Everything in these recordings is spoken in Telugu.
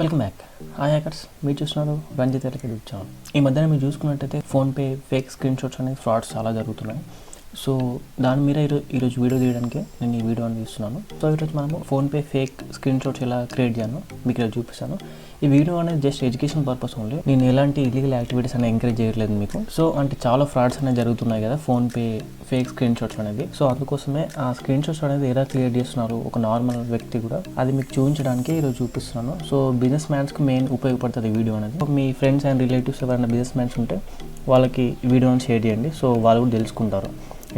Welcome back. హాయ్ హ్యాకర్స్, మీరు చూస్తున్నారు రంజిత్ యూట్యూబ్ ఛానల్. ఈ మధ్యన మీరు చూసుకున్నట్టయితే ఫోన్పే ఫేక్ స్క్రీన్ షాట్స్ అనేది ఫ్రాడ్స్ చాలా జరుగుతున్నాయి. సో దాని మీద ఈరోజు వీడియో తీయడానికి నేను ఈ వీడియో అని తీస్తున్నాను. సో ఈరోజు మనము ఫోన్పే ఫేక్ స్క్రీన్ షాట్స్ ఎలా క్రియేట్ చేయాలో మీకు ఇలా చూపిస్తాను. ఈ వీడియో అనేది జస్ట్ ఎడ్యుకేషన్ పర్పస్ ఓన్లీ. నేను ఎలాంటి ఇల్లీగల్ యాక్టివిటీస్ అనేది ఎంకరేజ్ చేయట్లేదు మీకు. సో అంటే చాలా ఫ్రాడ్స్ అనేవి జరుగుతున్నాయి కదా ఫోన్పే ఫేక్ స్క్రీన్ షాట్స్ అనేది. సో అందుకోసమే ఆ స్క్రీన్ షాట్స్ అనేది ఎలా క్రియేట్ చేస్తున్నారు ఒక నార్మల్ వ్యక్తి కూడా, అది మీకు చూపించడానికి ఈరోజు చూపిస్తున్నాను. సో బిజినెస్ మ్యాన్స్కి మెయిన్ ఉపయోగపడుతుంది ఈ వీడియో అనేది. మీ ఫ్రెండ్స్ అండ్ రిలేటివ్స్ ఎవరైనా బిజినెస్ మ్యాన్స్ ఉంటే వాళ్ళకి ఈ వీడియోని షేర్ చేయండి. సో వాళ్ళు కూడా తెలుసుకుంటారు.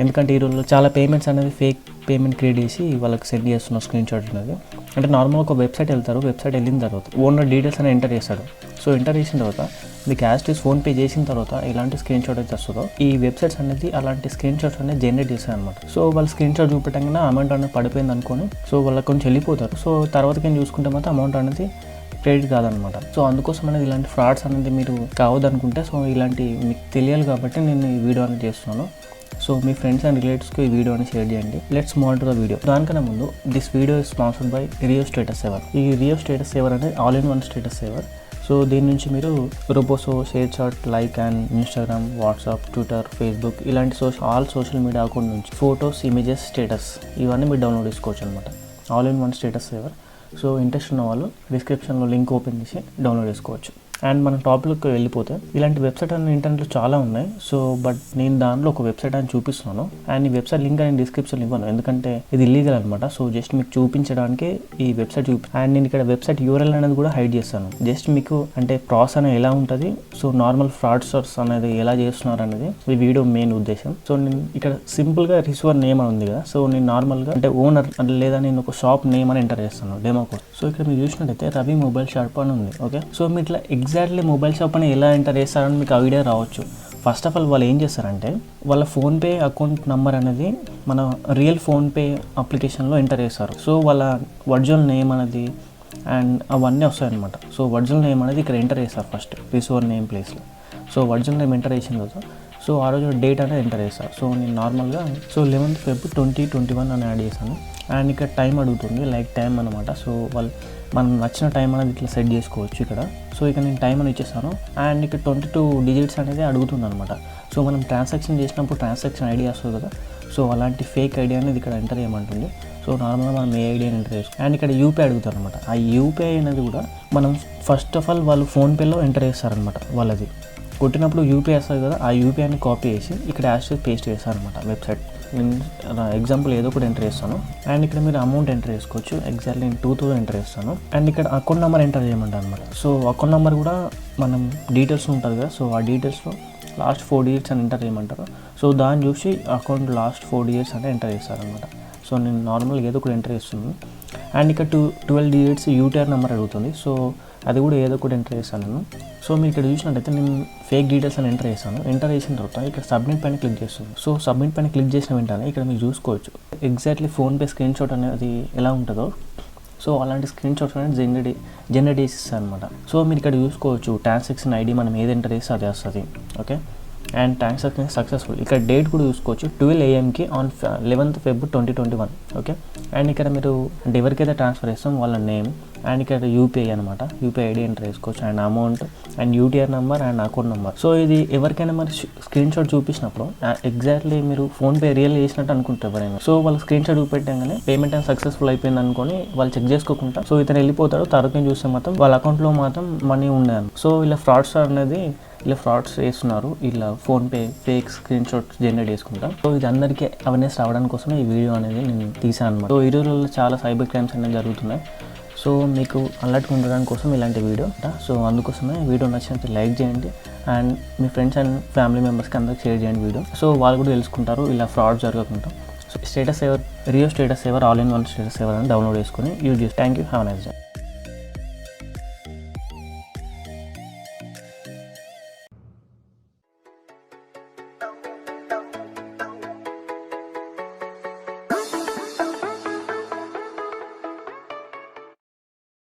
ఎందుకంటే ఈ రోజుల్లో చాలా పేమెంట్స్ అనేది ఫేక్ పేమెంట్ క్రియేట్ చేసి వాళ్ళకి సెండ్ చేస్తున్న స్క్రీన్ షాట్ అనేది. అంటే నార్మల్గా ఒక వెబ్సైట్ వెళ్తారు, వెబ్సైట్ వెళ్ళిన తర్వాత ఓనర్ డీటెయిల్స్ అనేది ఎంటర్ చేస్తాడు. సో ఎంటర్ చేసిన తర్వాత మీకు యాస్టీస్ ఫోన్పే చేసిన తర్వాత ఎలాంటి స్క్రీన్ షాట్ అయితే వస్తుందో ఈ వెబ్సైట్స్ అనేది అలాంటి స్క్రీన్ షాట్స్ అనేది జనరేట్ చేస్తాయి అనమాట. సో వాళ్ళు స్క్రీన్ షాట్ చూపెట్టగానే అమౌంట్ అనేది పడిపోయింది అనుకోని సో వాళ్ళకి కొంచెం వెళ్ళిపోతారు. సో తర్వాతకి చూసుకుంటే మాత్రం అమౌంట్ అనేది క్రెడిట్ కాదనమాట. సో అందుకోసం అనేది ఇలాంటి ఫ్రాడ్స్ అనేది మీరు కావద్దనుకుంటే సో ఇలాంటి మీకు తెలియాలి కాబట్టి నేను ఈ వీడియో అనేది చేస్తున్నాను. సో మీ ఫ్రెండ్స్ అండ్ రిలేటివ్స్కి ఈ వీడియోని షేర్ చేయండి. Let's move to the video. దానికన్నా ముందు this video is sponsored by RAIO status saver. ఈ RAIO స్టేటస్ సేవర్ అనేది all in one status saver. So దీని నుంచి మీరు రోబోసో, ShareChat, like and Instagram, WhatsApp, Twitter, Facebook ఇలాంటి ఆల్ సోషల్ మీడియా అకౌంట్ నుంచి ఫొటోస్, ఇమేజెస్, స్టేటస్ ఇవన్నీ మీరు డౌన్లోడ్ చేసుకోవచ్చు అనమాట. All in one status saver. So interest ఉన్న వాళ్ళు డిస్క్రిప్షన్లో లింక్ ఓపెన్ చేసి డౌన్లోడ్ చేసుకోవచ్చు. అండ్ మన టాపిక్కి వెళ్ళిపోతే ఇలాంటి వెబ్సైట్ అనేది ఇంటర్నెట్లో చాలా ఉన్నాయి. సో బట్ నేను దానిలో ఒక వెబ్సైట్ అని చూపిస్తున్నాను. అండ్ ఈ వెబ్సైట్ లింక్ నేను డిస్క్రిప్షన్ ఇవ్వను, ఎందుకంటే ఇది ఇల్లీగల్ అనమాట. సో జస్ట్ మీకు చూపించడానికి ఈ వెబ్సైట్ అండ్ నేను ఇక్కడ వెబ్సైట్ URL అనేది కూడా హైడ్ చేస్తాను. జస్ట్ మీకు అంటే ప్రాసెస్ అనేది ఎలా ఉంటుంది, సో నార్మల్ ఫ్రాడ్స్టర్స్ అనేది ఎలా చేస్తున్నారు అనేది ఈ వీడియో మెయిన్ ఉద్దేశం. సో నేను ఇక్కడ సింపుల్గా రిసీవర్ నేమ్ అని ఉంది కదా, సో నేను నార్మల్గా అంటే ఓనర్ లేదా నేను ఒక షాప్ నేమ్ అని ఎంటర్ చేస్తాను డెమో కోడ్. సో ఇక్కడ మీరు చూసినట్టయితే రవి మొబైల్ షాప్ అని ఉంది. ఓకే, సో మీరు ఇట్లా ఎగ్జాక్ట్లీ మొబైల్ షాప్ అని ఎలా ఎంటర్ చేస్తారని మీకు ఐడియా రావచ్చు. ఫస్ట్ ఆఫ్ ఆల్ వాళ్ళు ఏం చేస్తారంటే వాళ్ళ ఫోన్పే అకౌంట్ నెంబర్ అనేది మన రియల్ ఫోన్పే అప్లికేషన్లో ఎంటర్ చేస్తారు. సో వాళ్ళ ఒరిజినల్ నేమ్ అనేది అండ్ అవన్నీ వస్తాయన్నమాట. సో ఒరిజినల్ నేమ్ అనేది ఇక్కడ ఎంటర్ చేస్తారు ఫస్ట్ రిసీవర్ నేమ్ ప్లేస్లో. సో ఒరిజినల్ నేమ్ ఎంటర్ చేసిన తర్వాత సో ఆ రోజు డేట్ అనేది ఎంటర్ చేస్తారు. సో నేను నార్మల్గా 11th February 2021 అని యాడ్ చేశాను. అండ్ ఇక్కడ టైం అడుగుతుంది, లైక్ టైం అనమాట. సో వాళ్ళు మనం నచ్చిన టైం అనేది ఇట్లా సెట్ చేసుకోవచ్చు ఇక్కడ. సో ఇక్కడ నేను టైం అని ఇచ్చేస్తాను. అండ్ ఇక్కడ 22 digits అనేది అడుగుతుంది అనమాట. సో మనం ట్రాన్సాక్షన్ చేసినప్పుడు ట్రాన్సాక్షన్ ఐడి వస్తుంది కదా, సో అలాంటి ఫేక్ ఐడి అనేది ఇక్కడ ఎంటర్ చేయమంటుంది. సో నార్మల్గా మనం ఏ ఐడి అని ఎంటర్ చేసుకోవాలి. అండ్ ఇక్కడ యూపీఐ అడుగుతారు అనమాట. ఆ యూపీఐ అనేది కూడా మనం ఫస్ట్ ఆఫ్ ఆల్ వాళ్ళు ఫోన్పేలో ఎంటర్ చేస్తారనమాట. వాళ్ళది కొట్టినప్పుడు యూపీఐ వస్తుంది కదా, ఆ యూపీఐని కాపీ చేసి ఇక్కడ యాస్టేజ్ పేస్ట్ చేస్తారనమాట వెబ్సైట్. నేను ఎగ్జాంపుల్ ఏదో కూడా ఎంటర్ చేస్తాను. అండ్ ఇక్కడ మీరు అమౌంట్ ఎంటర్ చేసుకోవచ్చు. ఎగ్జాక్ట్లీ నేను 2000 ఎంటర్ చేస్తాను. అండ్ ఇక్కడ అకౌంట్ నెంబర్ ఎంటర్ చేయమంటారు అనమాట. సో అకౌంట్ నెంబర్ కూడా మనం డీటెయిల్స్ ఉంటుంది కదా, సో ఆ డీటెయిల్స్లో లాస్ట్ 4 digits అని ఎంటర్ చేయమంటారు. సో దాన్ని చూసి అకౌంట్ లాస్ట్ 4 digits అంటే ఎంటర్ చేస్తారనమాట. సో నేను నార్మల్గా ఏదో కూడా ఎంటర్ చేస్తున్నాను. అండ్ ఇక్కడ 12 digits యూటీఆర్ నెంబర్ అడుగుతుంది. సో అది కూడా ఏదో కూడా ఎంటర్ చేస్తాను నేను. సో మీరు ఇక్కడ చూసినట్టయితే నేను ఫేక్ డీటెయిల్స్ అని ఎంటర్ చేస్తాను. ఎంటర్ చేసిన తర్వాత ఇక్కడ సబ్మిట్ పైన క్లిక్ చేస్తాను. సో సబ్మిట్ పైన క్లిక్ చేసిన వెంటనే ఇక్కడ మీరు చూసుకోవచ్చు ఎగ్జాక్ట్లీ ఫోన్పే స్క్రీన్ షాట్ అనేది ఎలా ఉంటుందో. సో అలాంటి స్క్రీన్ షాట్స్ అనేది జనరేట్ చేసిస్తాను అనమాట. సో మీరు ఇక్కడ చూసుకోవచ్చు ట్రాన్సాక్షన్ ఐడి మనం ఏది ఎంటర్ చేస్తే అది వస్తుంది. Okay, and transaction successful. ఇక్కడ డేట్ కూడా చూసుకోవచ్చు 12 AM on 11th February 2021. Okay, and ఇక్కడ మీరు అంటే ఎవరికైతే ట్రాన్స్ఫర్ చేస్తాం వాళ్ళ నేమ్ అండ్ ఇక్కడ యూపీఐ అనమాట, యూపీఐ ఐడి ఎంటర్ చేసుకోవచ్చు and amount and UTR number and account number. So ఇది ఎవరికైనా మరి స్క్రీన్ షాట్ చూపించినప్పుడు ఎగ్జాక్ట్లీ మీరు ఫోన్పే రియల్ చేసినట్టు అనుకుంటారు ఎవరైనా. సో వాళ్ళు స్క్రీన్ షాట్ చూపెట్టగానే పేమెంట్ అనేది సక్సెస్ఫుల్ అయిపోయింది అనుకొని వాళ్ళు చెక్ చేసుకోకుండా సో ఇతను వెళ్ళిపోతాడు. తర్వాత చూస్తే మాత్రం వాళ్ళ అకౌంట్లో మాత్రం మనీ ఉండేది. సో ఇలా ఫ్రాడ్స్ అనేది ఇలా ఫ్రాడ్స్ చేస్తున్నారు, ఇలా PhonePe fake screen shots generate చేసుకుంటాం. సో ఇది అందరికీ అవేర్నెస్ రావడానికి కోసమే ఈ వీడియో అనేది నేను తీసాను అనమాట. సో ఈ రోజుల్లో చాలా సైబర్ క్రైమ్స్ అనేవి జరుగుతున్నాయి. సో మీకు అలర్ట్గా ఉండడానికి కోసం ఇలాంటి వీడియో. సో అందుకోసమే వీడియో నచ్చినట్టు లైక్ చేయండి and me friends and family మెంబర్స్కి అందరికి షేర్ చేయండి వీడియో. సో వాళ్ళు కూడా తెలుసుకుంటారు ఇలా ఫ్రాడ్ జరగకుండా. So status saver RAIO status saver all in one status saver అని డౌన్లోడ్ చేసుకొని యూజ్ చేసి. Thank you, have a nice day.